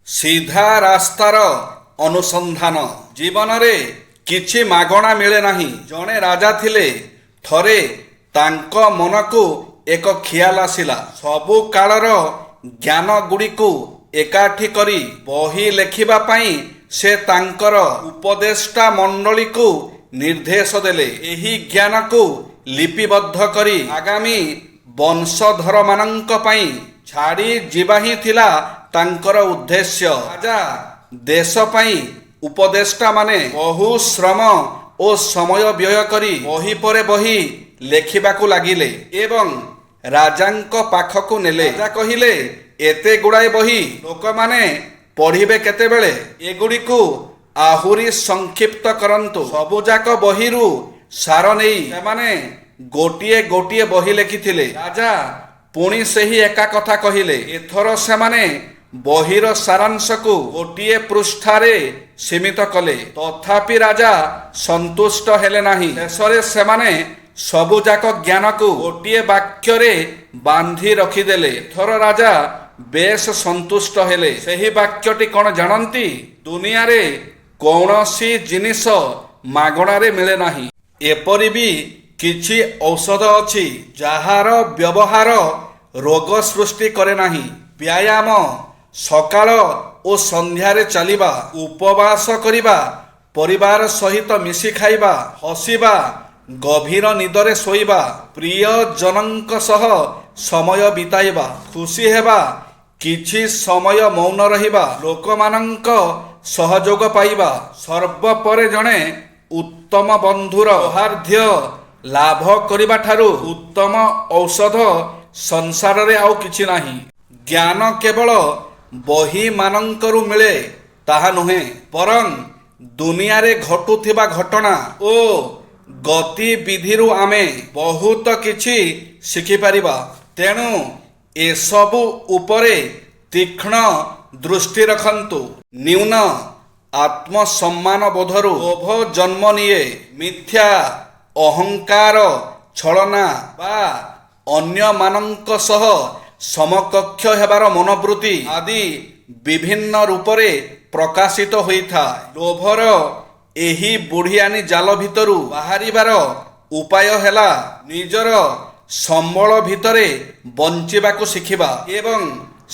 ସିଧା ରାସ୍ତାର ଅନୁସନ୍ଧାନ। ଜୀବନରେ କିଛି ମାଗଣା ମିଳେ ନାହିଁ। ଜଣେ ରାଜା ଥିଲେ। ଥରେ ତାଙ୍କ ମନକୁ ଏକ ଖିଆଲ ଆସିଲା। ସବୁ କାଳର ଜ୍ଞାନ ଗୁଡ଼ିକୁ ଏକାଠି କରି ବହି ଲେଖିବା ପାଇଁ ସେ ତାଙ୍କର ଉପଦେଷ୍ଟା ମଣ୍ଡଳୀକୁ ନିର୍ଦ୍ଦେଶ ଦେଲେ। ଏହି ଜ୍ଞାନକୁ ଲିପିବଦ୍ଧ କରି ଆଗାମୀ ବଂଶଧରମାନଙ୍କ ପାଇଁ ଛାଡ଼ି ଯିବା ହିଁ ଥିଲା ତାଙ୍କର ଉଦ୍ଦେଶ୍ୟ। ରାଜା ଦେଶ ପାଇଁ ଉପଦେଷ୍ଟାମାନେ ବହୁ ଶ୍ରମ ଓ ସମୟ ବ୍ୟୟ କରି ବହି ପରେ ବହି ଲେଖିବାକୁ ଲାଗିଲେ ଏବଂ ରାଜାଙ୍କ ପାଖକୁ ନେଲେ। ରାଜା କହିଲେ, ଏତେ ଗୁଡ଼ାଏ ବହି ଲୋକମାନେ ପଢ଼ିବେ କେତେବେଳେ? ଏଗୁଡ଼ିକୁ ଆହୁରି ସଂକ୍ଷିପ୍ତ କରନ୍ତୁ। ସବୁଯାକ ବହିରୁ ସାର ନେଇ ସେମାନେ ଗୋଟିଏ ଗୋଟିଏ ବହି ଲେଖିଥିଲେ। ରାଜା ପୁଣି ସେହି ଏକା କଥା କହିଲେ। ଏଥର ସେମାନେ ବହିର ସାରାଂଶକୁ ଗୋଟିଏ ପୃଷ୍ଠାରେ ସୀମିତ କଲେ। ତଥାପି ରାଜା ସନ୍ତୁଷ୍ଟ ହେଲେ ନାହିଁ। ଶେଷରେ ସେମାନେ ସବୁଯାକ ଜ୍ଞାନକୁ ଗୋଟିଏ ବାକ୍ୟରେ ବାନ୍ଧି ରଖିଦେଲେ। ଏଥର ରାଜା ବେଶ ସନ୍ତୁଷ୍ଟ ହେଲେ। ସେହି ବାକ୍ୟଟି କ'ଣ ଜାଣନ୍ତି? ଦୁନିଆରେ କୌଣସି ଜିନିଷ ମାଗଣାରେ ମିଳେ ନାହିଁ। ଏପରି ବି କିଛି ଔଷଧ ଅଛି ଯାହାର ବ୍ୟବହାର ରୋଗ ସୃଷ୍ଟି କରେ ନାହିଁ। ବ୍ୟାୟାମ, ସକାଳ ଓ ସନ୍ଧ୍ୟାରେ ଚାଲିବା, ଉପବାସ କରିବା, ପରିବାର ସହିତ ମିଶି ଖାଇବା, ହସିବା, ଗଭୀର ନିଦରେ ଶୋଇବା, ପ୍ରିୟଜନଙ୍କ ସହ ସମୟ ବିତାଇବା, ଖୁସି ହେବା, କିଛି ସମୟ ମୌନ ରହିବା, ଲୋକମାନଙ୍କ ସହଯୋଗ ପାଇବା, ସର୍ବପରେ ଜଣେ ଉତ୍ତମ ବନ୍ଧୁର ସୌହାର୍ଦ୍ଦ୍ୟ ଲାଭ କରିବା ଠାରୁ ଉତ୍ତମ ଔଷଧ ସଂସାରରେ ଆଉ କିଛି ନାହିଁ। ଜ୍ଞାନ କେବଳ ବହିମାନଙ୍କରୁ ମିଳେ ତାହା ନୁହେଁ, ବରଂ ଦୁନିଆରେ ଘଟୁଥିବା ଘଟଣା ଓ ଗତିବିଧିରୁ ଆମେ ବହୁତ କିଛି ଶିଖିପାରିବା। ତେଣୁ ଏସବୁ ଉପରେ ତୀକ୍ଷ୍ଣ ଦୃଷ୍ଟି ରଖନ୍ତୁ। ନ୍ୟୁନ ଆତ୍ମସମ୍ମାନ ବୋଧରୁ ଲୋଭ ଜନ୍ମ ନିଏ। ମିଥ୍ୟା ଅହଙ୍କାର, ଛଳନା ବା ଅନ୍ୟମାନଙ୍କ ସହ ସମକକ୍ଷ ହେବାର ମନୋବୃତ୍ତି ଆଦି ବିଭିନ୍ନ ରୂପରେ ପ୍ରକାଶିତ ହୋଇଥାଏ। ଲୋଭର ଏହି ବୁଢ଼ିଆଣୀ ଜାଲ ଭିତରୁ ବାହାରିବାର ଉପାୟ ହେଲା ନିଜର ସମ୍ବଳ ଭିତରେ ବଞ୍ଚିବାକୁ ଶିଖିବା ଏବଂ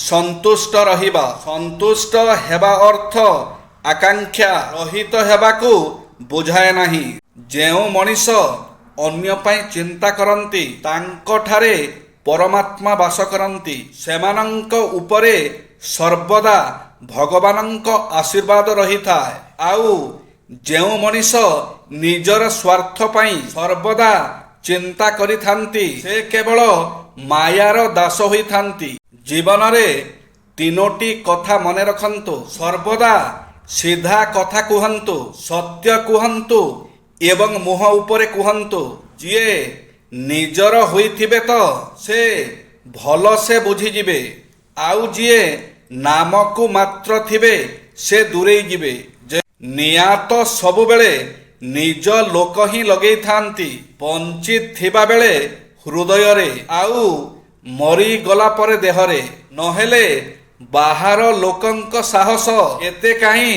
ସନ୍ତୁଷ୍ଟ ରହିବା। ସନ୍ତୁଷ୍ଟ ହେବା ଅର୍ଥ ଆକାଂକ୍ଷା ରହିତ ହେବାକୁ ବୁଝାଏ ନାହିଁ। ଯେଉଁ ମଣିଷ ଅନ୍ୟ ପାଇଁ ଚିନ୍ତା କରନ୍ତି ତାଙ୍କଠାରେ ପରମାତ୍ମା ବାସ କରନ୍ତି। ସେମାନଙ୍କ ଉପରେ ସର୍ବଦା ଭଗବାନଙ୍କ ଆଶୀର୍ବାଦ ରହିଥାଏ। ଆଉ ଯେଉଁ ମଣିଷ ନିଜର ସ୍ୱାର୍ଥ ପାଇଁ ସର୍ବଦା ଚିନ୍ତା କରିଥାନ୍ତି ସେ କେବଳ ମାୟାର ଦାସ ହୋଇଥାନ୍ତି। ଜୀବନରେ ତିନୋଟି କଥା ମନେ ରଖନ୍ତୁ। ସର୍ବଦା ସିଧା କଥା କୁହନ୍ତୁ, ସତ୍ୟ କୁହନ୍ତୁ ଏବଂ ମୁହଁ ଉପରେ କୁହନ୍ତୁ। ଯିଏ ନିଜର ହୋଇଥିବେ ତ ସେ ଭଲସେ ବୁଝିଯିବେ, ଆଉ ଯିଏ ନାମକୁ ମାତ୍ର ଥିବେ ସେ ଦୂରେଇ ଯିବେ। ନିଆଁ ତ ସବୁବେଳେ ନିଜ ଲୋକ ହିଁ ଲଗେଇଥାନ୍ତି। ବଞ୍ଚିଥିବା ବେଳେ ହୃଦୟରେ, ଆଉ ମରିଗଲା ପରେ ଦେହରେ। ନହେଲେ ବାହାର ଲୋକଙ୍କ ସାହସ ଏତେ କାହିଁ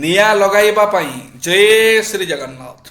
ନିଆଁ ଲଗାଇବା ପାଇଁ। ଜୟ ଶ୍ରୀ ଜଗନ୍ନାଥ।